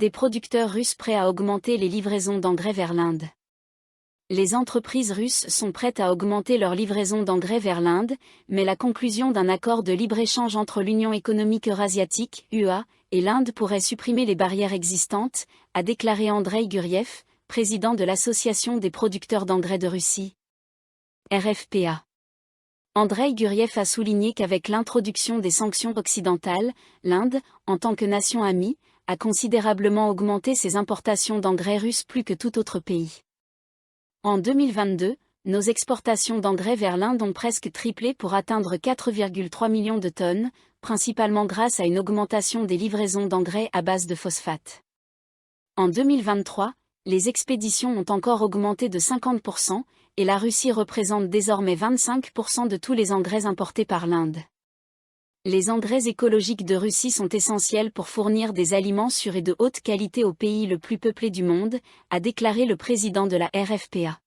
des producteurs russes prêts à augmenter les livraisons d'engrais vers l'Inde. Les entreprises russes sont prêtes à augmenter leurs livraisons d'engrais vers l'Inde, mais la conclusion d'un accord de libre-échange entre l'Union économique eurasiatique, (UE), et l'Inde pourrait supprimer les barrières existantes, a déclaré Andrei Guriev, président de l'Association des producteurs d'engrais de Russie, RFPA. Andrei Guriev a souligné qu'avec l'introduction des sanctions occidentales, l'Inde, en tant que nation amie, a considérablement augmenté ses importations d'engrais russes plus que tout autre pays. En 2022, nos exportations d'engrais vers l'Inde ont presque triplé pour atteindre 4,3 millions de tonnes, principalement grâce à une augmentation des livraisons d'engrais à base de phosphate. En 2023, les expéditions ont encore augmenté de 50%, et la Russie représente désormais 25% de tous les engrais importés par l'Inde. Les engrais écologiques de Russie sont essentiels pour fournir des aliments sûrs et de haute qualité au pays le plus peuplé du monde, a déclaré le président de la RFPA.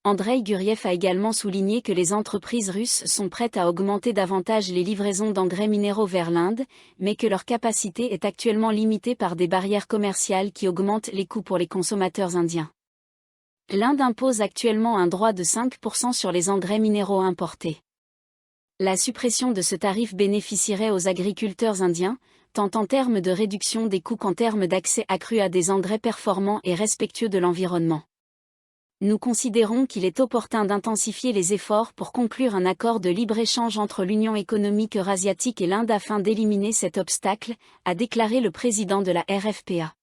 Andrei Guriev a également souligné que les entreprises russes sont prêtes à augmenter davantage les livraisons d'engrais minéraux vers l'Inde, mais que leur capacité est actuellement limitée par des barrières commerciales qui augmentent les coûts pour les consommateurs indiens. L'Inde impose actuellement un droit de 5% sur les engrais minéraux importés. La suppression de ce tarif bénéficierait aux agriculteurs indiens, tant en termes de réduction des coûts qu'en termes d'accès accru à des engrais performants et respectueux de l'environnement. Nous considérons qu'il est opportun d'intensifier les efforts pour conclure un accord de libre-échange entre l'Union économique eurasiatique et l'Inde afin d'éliminer cet obstacle, a déclaré le président de la RFPA.